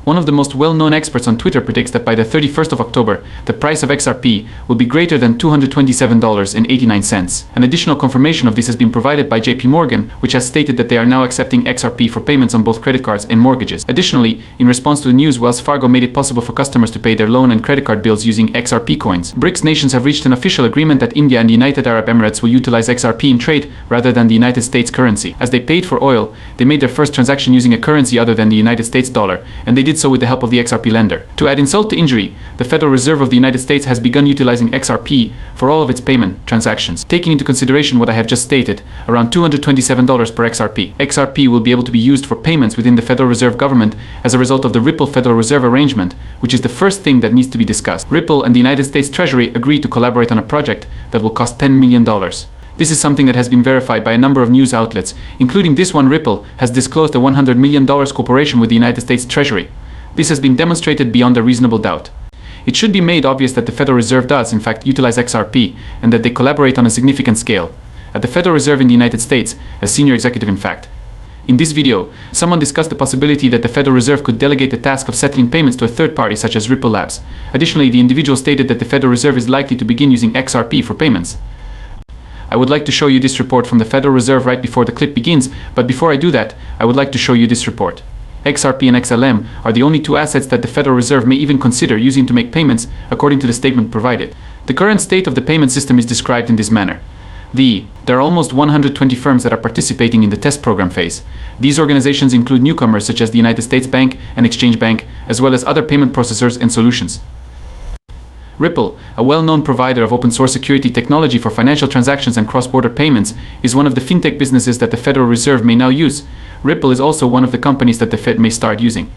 One of the most well-known experts on Twitter predicts that by the 31st of October, the price of XRP will be greater than $227.89. An additional confirmation of this has been provided by JP Morgan, which has stated that they are now accepting XRP for payments on both credit cards and mortgages. Additionally, in response to the news, Wells Fargo made it possible for customers to pay their loan and credit card bills using XRP coins. BRICS nations have reached an official agreement that India and the United Arab Emirates will utilize XRP in trade rather than the United States currency. As they paid for oil, they made their first transaction using a currency other than the United States dollar, and they did so with the help of the XRP lender. To add insult to injury, the Federal Reserve of the United States has begun utilizing XRP for all of its payment transactions. Taking into consideration what I have just stated, around $227 per XRP. XRP will be able to be used for payments within the Federal Reserve government as a result of the Ripple Federal Reserve arrangement, which is the first thing that needs to be discussed. Ripple and the United States Treasury agreed to collaborate on a project that will cost $10 million. This is something that has been verified by a number of news outlets, including this one. Ripple has disclosed a $100 million cooperation with the United States Treasury. This has been demonstrated beyond a reasonable doubt. It should be made obvious that the Federal Reserve does, in fact, utilize XRP, and that they collaborate on a significant scale. At the Federal Reserve in the United States, a senior executive in fact. In this video, someone discussed the possibility that the Federal Reserve could delegate the task of settling payments to a third party such as Ripple Labs. Additionally, the individual stated that the Federal Reserve is likely to begin using XRP for payments. I would like to show you this report from the Federal Reserve right before the clip begins, but before I do that, I would like to show you this report. XRP and XLM are the only two assets that the Federal Reserve may even consider using to make payments, according to the statement provided. The current state of the payment system is described in this manner. There are almost 120 firms that are participating in the test program phase. These organizations include newcomers such as the United States Bank and Exchange Bank, as well as other payment processors and solutions. Ripple, a well-known provider of open-source security technology for financial transactions and cross-border payments, is one of the fintech businesses that the Federal Reserve may now use. Ripple is also one of the companies that the Fed may start using.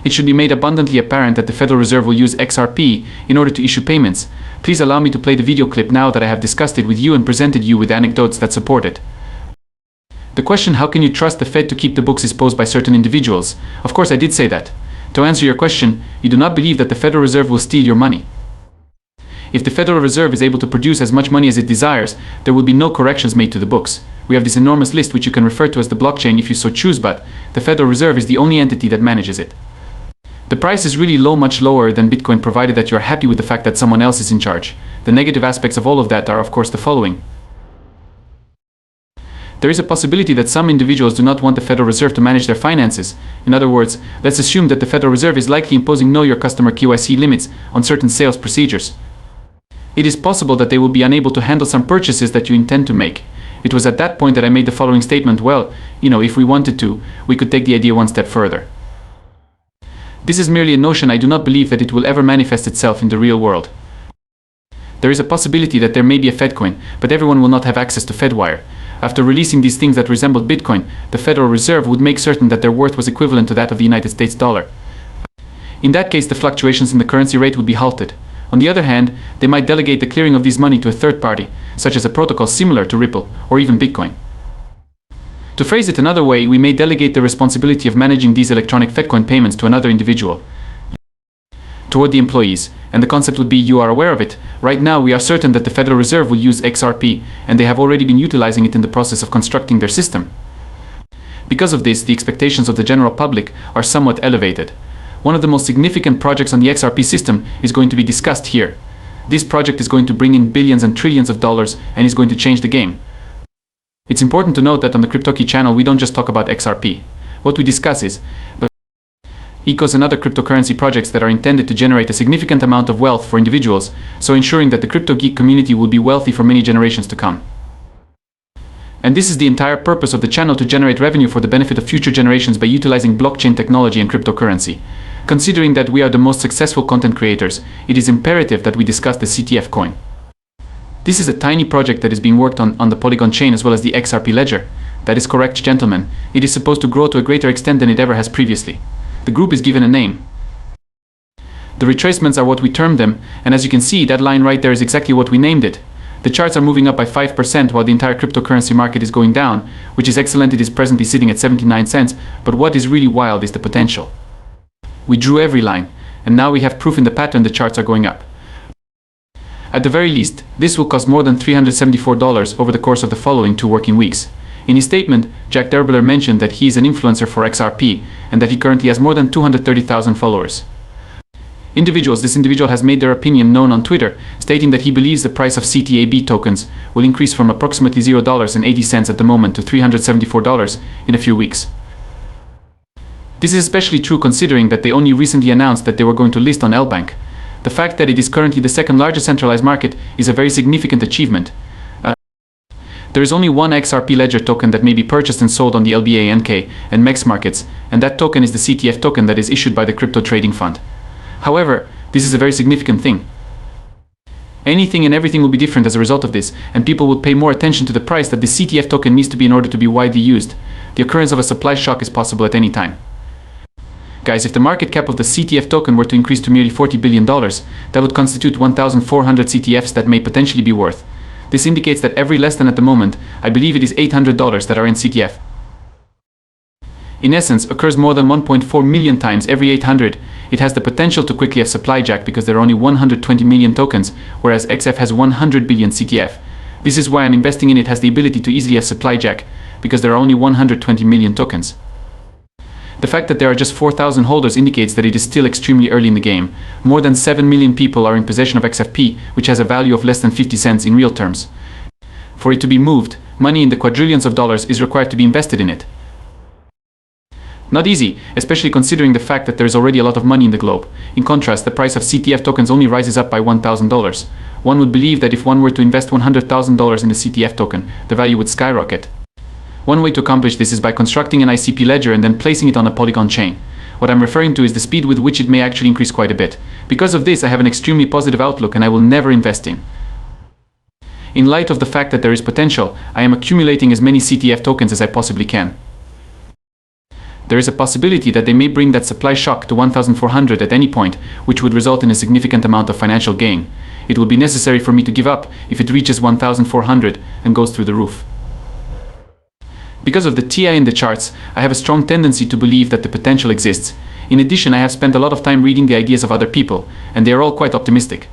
It should be made abundantly apparent that the Federal Reserve will use XRP in order to issue payments. Please allow me to play the video clip now that I have discussed it with you and presented you with anecdotes that support it. The question, how can you trust the Fed to keep the books, is posed by certain individuals. Of course, I did say that. To answer your question, you do not believe that the Federal Reserve will steal your money. If the Federal Reserve is able to produce as much money as it desires, there will be no corrections made to the books. We have this enormous list which you can refer to as the blockchain if you so choose, but the Federal Reserve is the only entity that manages it. The price is really low, much lower than Bitcoin, provided that you are happy with the fact that someone else is in charge. The negative aspects of all of that are of course the following. There is a possibility that some individuals do not want the Federal Reserve to manage their finances. In other words, let's assume that the Federal Reserve is likely imposing Know Your Customer KYC limits on certain sales procedures. It is possible that they will be unable to handle some purchases that you intend to make. It was at that point that I made the following statement: well, if we wanted to, we could take the idea one step further. This is merely a notion. I do not believe that it will ever manifest itself in the real world. There is a possibility that there may be a Fedcoin, but everyone will not have access to Fedwire. After releasing these things that resembled Bitcoin, the Federal Reserve would make certain that their worth was equivalent to that of the United States dollar. In that case, the fluctuations in the currency rate would be halted. On the other hand, they might delegate the clearing of these money to a third party, such as a protocol similar to Ripple, or even Bitcoin. To phrase it another way, we may delegate the responsibility of managing these electronic Fedcoin payments to another individual, toward the employees, and the concept would be, you are aware of it. Right now we are certain that the Federal Reserve will use XRP, and they have already been utilizing it in the process of constructing their system. Because of this, the expectations of the general public are somewhat elevated. One of the most significant projects on the XRP system is going to be discussed here. This project is going to bring in billions and trillions of dollars and is going to change the game. It's important to note that on the CryptoKey channel we don't just talk about XRP. What we discuss is ECOs and other cryptocurrency projects that are intended to generate a significant amount of wealth for individuals, so ensuring that the crypto geek community will be wealthy for many generations to come. And this is the entire purpose of the channel, to generate revenue for the benefit of future generations by utilizing blockchain technology and cryptocurrency. Considering that we are the most successful content creators, it is imperative that we discuss the CTF coin. This is a tiny project that is being worked on the Polygon chain as well as the XRP ledger. That is correct, gentlemen. It is supposed to grow to a greater extent than it ever has previously. The group is given a name. The retracements are what we term them, and as you can see, that line right there is exactly what we named it. The charts are moving up by 5% while the entire cryptocurrency market is going down, which is excellent. It is presently sitting at 79 cents, but what is really wild is the potential. We drew every line, and now we have proof in the pattern the charts are going up. At the very least, this will cost more than $374 over the course of the following 2 working weeks. In his statement, Jack Derbeler mentioned that he is an influencer for XRP and that he currently has more than 230,000 followers. This individual has made their opinion known on Twitter, stating that he believes the price of CTAB tokens will increase from approximately $0.80 at the moment to $374 in a few weeks. This is especially true considering that they only recently announced that they were going to list on LBank. The fact that it is currently the second largest centralized market is a very significant achievement. There is only one XRP ledger token that may be purchased and sold on the LBA, NK, and MEX markets, and that token is the CTF token that is issued by the crypto trading fund. However, this is a very significant thing. Anything and everything will be different as a result of this, and people will pay more attention to the price that the CTF token needs to be in order to be widely used. The occurrence of a supply shock is possible at any time. Guys, if the market cap of the CTF token were to increase to nearly $40 billion, that would constitute 1,400 CTFs that may potentially be worth. This indicates that every less than at the moment, I believe it is $800 that are in CTF. In essence, occurs more than 1.4 million times every 800. It has the potential to quickly have supply jack because there are only 120 million tokens, whereas XF has 100 billion CTF. This is why I'm investing in it. Has the ability to easily have supply jack because there are only 120 million tokens. The fact that there are just 4,000 holders indicates that it is still extremely early in the game. More than 7 million people are in possession of XFP, which has a value of less than 50 cents in real terms. For it to be moved, money in the quadrillions of dollars is required to be invested in it. Not easy, especially considering the fact that there is already a lot of money in the globe. In contrast, the price of CTF tokens only rises up by $1,000. One would believe that if one were to invest $100,000 in a CTF token, the value would skyrocket. One way to accomplish this is by constructing an ICP ledger and then placing it on a Polygon chain. What I'm referring to is the speed with which it may actually increase quite a bit. Because of this, I have an extremely positive outlook and I will never invest in. In light of the fact that there is potential, I am accumulating as many CTF tokens as I possibly can. There is a possibility that they may bring that supply shock to 1,400 at any point, which would result in a significant amount of financial gain. It will be necessary for me to give up if it reaches 1,400 and goes through the roof. Because of the TI in the charts, I have a strong tendency to believe that the potential exists. In addition, I have spent a lot of time reading the ideas of other people, and they are all quite optimistic.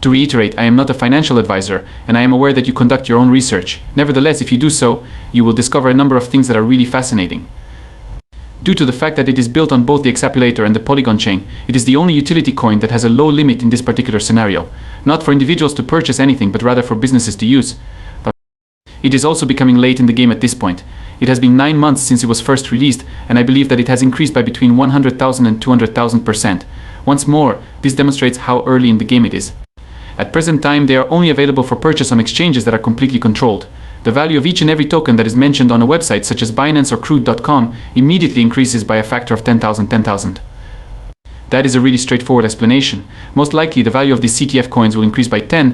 To reiterate, I am not a financial advisor, and I am aware that you conduct your own research. Nevertheless, if you do so, you will discover a number of things that are really fascinating. Due to the fact that it is built on both the Exapulator and the Polygon chain, it is the only utility coin that has a low limit in this particular scenario. Not for individuals to purchase anything, but rather for businesses to use. It is also becoming late in the game at this point. It has been 9 months since it was first released, and I believe that it has increased by between 100,000 and 200,000%. Once more, this demonstrates how early in the game it is. At present time, they are only available for purchase on exchanges that are completely controlled. The value of each and every token that is mentioned on a website such as Binance or Crude.com immediately increases by a factor of 10,000. That is a really straightforward explanation. Most likely, the value of these CTF coins will increase by 10